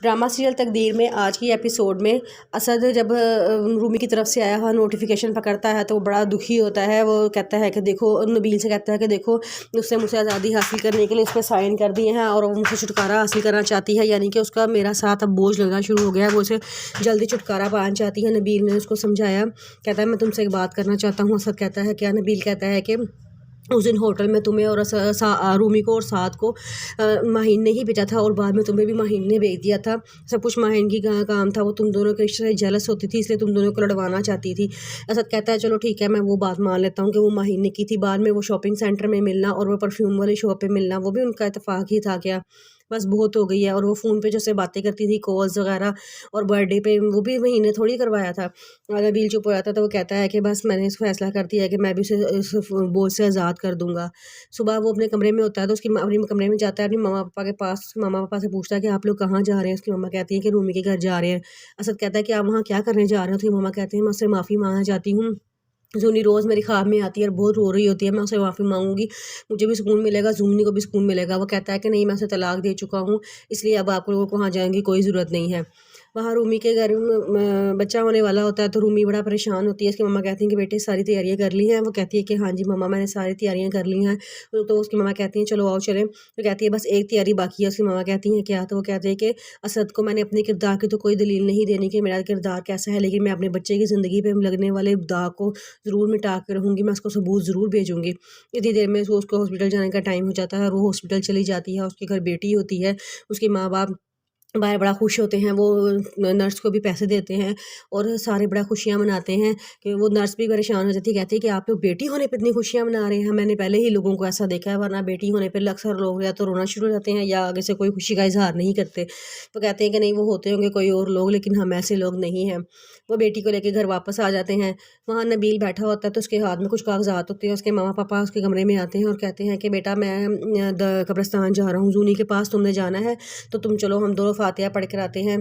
Drama serial तकदीर में आज की एपिसोड में असद जब रूमी की तरफ से आया हुआ नोटिफिकेशन पकड़ता है तो वो बड़ा दुखी होता है। वो कहता है कि देखो, नबील से कहता है कि देखो, उसने मुझसे आज़ादी हासिल करने के लिए इस पर साइन कर दिए हैं और वो मुझसे छुटकारा हासिल करना चाहती है, यानी कि उसका मेरा साथ अब बोझ लगना शुरू हो गया है। वो उसे जल्दी छुटकारा पाना चाहती है। नबील ने उसको समझाया, कहता है मैं तुमसे एक बात करना चाहता हूँ। असद कहता है क्या? नबील कहता है कि उस दिन होटल में तुम्हें और रूमी को और साथ को माहीन ने ही भेजा था और बाद में तुम्हें भी माहीन ने भेज दिया था। सब कुछ माहीन की काम था। वो तुम दोनों के रिश्ते से जेलस होती थी, इसलिए तुम दोनों को लड़वाना चाहती थी। असद कहता है चलो ठीक है, मैं वो बात मान लेता हूँ कि वो माहीन ने की थी। बाद में वो शॉपिंग सेंटर में मिलना और वो परफ्यूम वाली शॉप पे मिलना, वो भी उनका इत्तेफाक ही था क्या? बस बहुत हो गई है। और वो फ़ोन पे जैसे बातें करती थी, कॉल्स वगैरह, और बर्थडे पे वो भी महीने थोड़ी करवाया था। अगर बिल चुप हो जाता तो वो कहता है कि बस मैंने इस फैसला कर दिया है कि मैं भी उसे इस बोझ से आज़ाद कर दूंगा। सुबह वो अपने कमरे में होता है तो अपने कमरे में जाता है, अपनी मामा पापा के पास। मामा पापा से पूछता है कि आप लोग कहाँ जा रहे हैं। उसकी मामा कहती है कि रूमी के घर जा रहे हैं। असद कहता है कि आप वहाँ क्या करने जा रहे हो? तो मामा कहते हैं मैं उससे माफ़ी मांगना चाहती हूँ। जूनी रोज़ मेरी ख्वाब में आती है और बहुत रो रही होती है, मैं उसे माफ़ी मांगूंगी, मुझे भी सुकून मिलेगा, जूनी को भी सुकून मिलेगा। वो कहता है कि नहीं, मैं उसे तलाक दे चुका हूँ, इसलिए अब आप लोगों को वहाँ जाने की कोई ज़रूरत नहीं है। वहाँ रूमी के घर में बच्चा होने वाला होता है तो रूमी बड़ा परेशान होती है। उसकी मम्मा कहती हैं कि बेटे सारी तैयारियां कर ली हैं। वो कहती है कि हाँ जी मम्मा, मैंने सारी तैयारियां कर ली हैं। तो उसकी मम्मा कहती हैं चलो आओ चलें। तो कहती है बस एक तैयारी बाकी है। उसकी मम्मा कहती हैं क्या? तो वो कहते हैं कि असद को मैंने अपने किरदार की तो कोई दलील नहीं देनी कि मेरा किरदार कैसा है, लेकिन मैं अपने बच्चे की ज़िंदगी पर लगने वाले दाग को ज़रूर मिटा कर रहूँगी, मैं उसको सबूत ज़रूर भेजूँगी। इतनी देर में उसको हॉस्पिटल जाने का टाइम हो जाता है और वो हॉस्पिटल चली जाती है। उसके घर बेटी होती है। उसके माँ बाप बाहर बड़ा खुश होते हैं। वो नर्स को भी पैसे देते हैं और सारे बड़ा खुशियाँ मनाते हैं। कि वो नर्स भी परेशान हो जाती है, कहती है कि आप लोग बेटी होने पे इतनी खुशियाँ मना रहे हैं, मैंने पहले ही लोगों को ऐसा देखा है, वरना बेटी होने पर अक्सर लोग या तो रोना शुरू हो जाते हैं या आगे से कोई खुशी का इजहार नहीं करते। तो कहते हैं कि नहीं, वो होते होंगे कोई और लोग, लेकिन हम ऐसे लोग नहीं हैं। वो बेटी को लेकर घर वापस आ जाते हैं। वहाँ नबील बैठा होता है तो उसके हाथ में कुछ कागजात होते हैं। उसके मामा पापा उसके कमरे में आते हैं और कहते हैं कि बेटा मैं कब्रिस्तान जा रहा हूँ, जूनी के पास तुमने जाना है तो तुम चलो, हम दोनों फातिहा पढ़ कर आते हैं।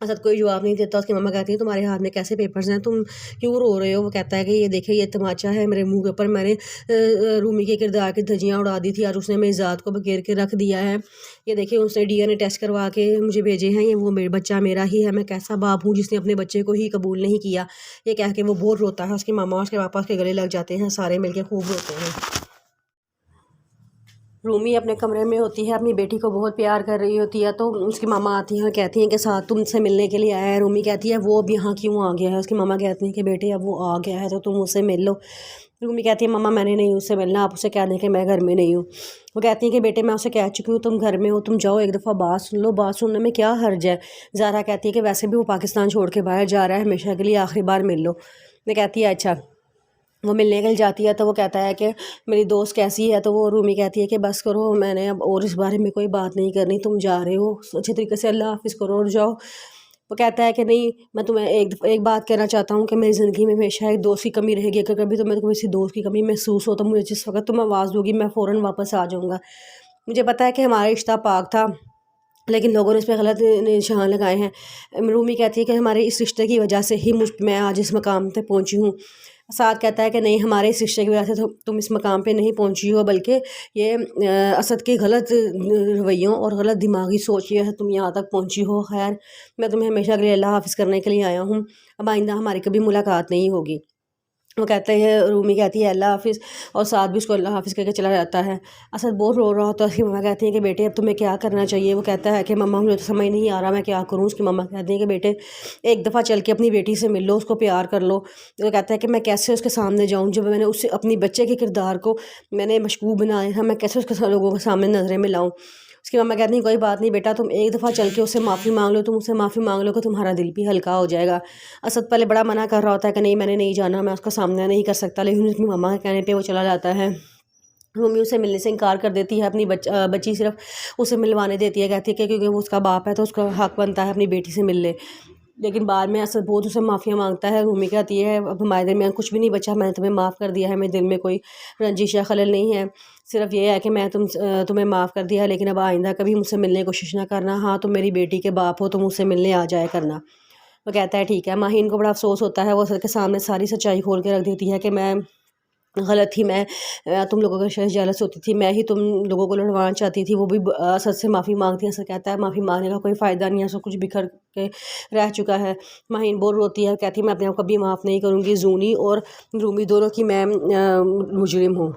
असद कोई जवाब नहीं देता। उसकी मम्मा कहती है तुम्हारे हाथ में कैसे पेपर्स हैं, तुम क्यों रो रहे हो? वो कहता है कि ये देखे, ये तमाचा है मेरे मुंह के ऊपर, मैंने रूमी के किरदार की धज्जियाँ उड़ा दी थी, आज उसने मेरी ज़ात को बखेर के रख दिया है। ये देखिए, उसने DNA टेस्ट करवा के मुझे भेजे हैं, ये वो बच्चा मेरा ही है। मैं कैसा बाप हूँ जिसने अपने बच्चे को ही कबूल नहीं किया। ये कह के वो बहुत रोता है। उसकी मामा उसके पापा उसके गले लग जाते हैं, सारे मिलकर खूब रोते हैं। रूमी अपने कमरे में होती है, अपनी बेटी को बहुत प्यार कर रही होती है। तो उसकी मामा आती हैं, कहती हैं कि साथ तुमसे मिलने के लिए आया है। रूमी कहती है वो अब यहाँ क्यों आ गया है? उसकी मामा कहती हैं कि बेटे अब वो आ गया है तो तुम उससे मिल लो। रूमी कहती है मम्मा मैंने नहीं उससे मिलना, आप उसे कह दें कि मैं घर में नहीं हूँ। वो कहती हैं कि बेटे मैं उसे कह चुकी हूँ तुम घर में हो, तुम जाओ एक दफ़ा बात सुन लो, बात सुनने में क्या हर्ज है। ज़ारा कहती है कि वैसे भी वो पाकिस्तान छोड़ के बाहर जा रहा है, हमेशा के लिए आखिरी बार मिल लो। मैं कहती है अच्छा। वो मिलने के लिए जाती है तो वो कहता है कि मेरी दोस्त कैसी है? तो वो रूमी कहती है कि बस करो, मैंने अब और इस बारे में कोई बात नहीं करनी, तुम जा रहे हो अच्छे तरीके से अल्लाह हाफिज़ करो और जाओ। वो कहता है कि नहीं, मैं तुम्हें एक बात कहना चाहता हूँ कि मेरी ज़िंदगी में हमेशा एक दोस्त की कमी रहेगी। अगर कभी तुम्हें किसी दोस्त की कमी महसूस हो तो मुझे जिस वक्त तुम आवाज़ दोगी मैं फ़ौरन वापस आ जाऊँगा। मुझे पता है कि हमारा रिश्ता पाक था, लेकिन लोगों ने इस पर गलत निशान लगाए हैं। रूमी कहती है कि हमारे इस रिश्ते की वजह से ही मैं आज इस मकाम पे पहुंची हूँ। साथ कहता है कि नहीं, हमारे इस रिश्ते की वजह से तुम इस मकाम पे नहीं पहुंची हो, बल्कि ये असद के गलत रवैयों और गलत दिमागी सोच ये है तुम यहाँ तक पहुंची हो। खैर, मैं तुम्हें हमेशा के लिए अल्लाह हाफिज़ करने के लिए आया हूँ, अब आइंदा हमारी कभी मुलाकात नहीं होगी। वो कहते हैं, रूमी कहती है अल्लाह हाफिज़, और साथ भी उसको अल्लाह हाफिज़ करके चला जाता है। असद बहुत रो रहा होता है। उसकी मम्मा कहती है कि बेटे अब तुम्हें क्या करना चाहिए? वो कहता है कि मम्मा मुझे तो समझ नहीं आ रहा मैं क्या करूँ। उसकी मम्मा कहती है कि बेटे एक दफ़ा चल के अपनी बेटी से मिल लो, उसको प्यार कर लो। वो कहता है कि मैं कैसे उसके सामने जाऊँ, जब मैंने उससे अपनी बच्चे के किरदार को मैंने मशकूक बनाया था, मैं कैसे उसके लोगों के सामने नज़रें में लाऊँ? उसकी मम्मा कहती हैं कोई बात नहीं बेटा, तुम एक दफ़ा चल के उससे माफ़ी मांग लो, तुम उससे माफ़ी मांग लो कि तुम्हारा दिल भी हल्का हो जाएगा। असद पहले बड़ा मना कर रहा होता है कि नहीं मैंने नहीं जाना, मैं उसका सामना नहीं कर सकता, लेकिन उसकी मम्मा के कहने पे वो चला जाता है। रूमी उसे मिलने से इनकार कर देती है। अपनी बच्ची सिर्फ उसे मिलवाने देती है, कहती है कि क्योंकि वो उसका बाप है तो उसका हक बनता है अपनी बेटी से मिल ले। लेकिन बाद में असद बहुत उसे माफ़ियाँ मांगता है। रूमी कहती है अब हमारे दरमियान कुछ भी नहीं बचा, मैंने तुम्हें माफ़ कर दिया है, मेरे दिल में कोई रंजिश या खलल नहीं है, सिर्फ ये है कि मैं तुम्हें माफ़ कर दिया है, लेकिन अब आइंदा कभी मुझसे मिलने की कोशिश ना करना। हाँ, तुम मेरी बेटी के बाप हो तो मुझसे मिलने आ जाया करना। वो कहता है ठीक है। माहीन को बड़ा अफसोस होता है, वो असद के सामने सारी सच्चाई खोल के रख देती है कि मैं غلط تھی، میں تم لوگوں کا شاید جالس ہوتی تھی، میں ہی تم لوگوں کو لڑوانا چاہتی تھی. وہ بھی اسد سے معافی مانگتی ہے. اسد کہتا ہے معافی مانگنے کا کوئی فائدہ نہیں ہے، سب کچھ بکھر کے رہ چکا ہے. مہین بہت روتی ہے، کہتی ہے میں اپنے آپ کو کبھی معاف نہیں کروں گی. زونی اور رومی دونوں کی میں مجرم ہوں.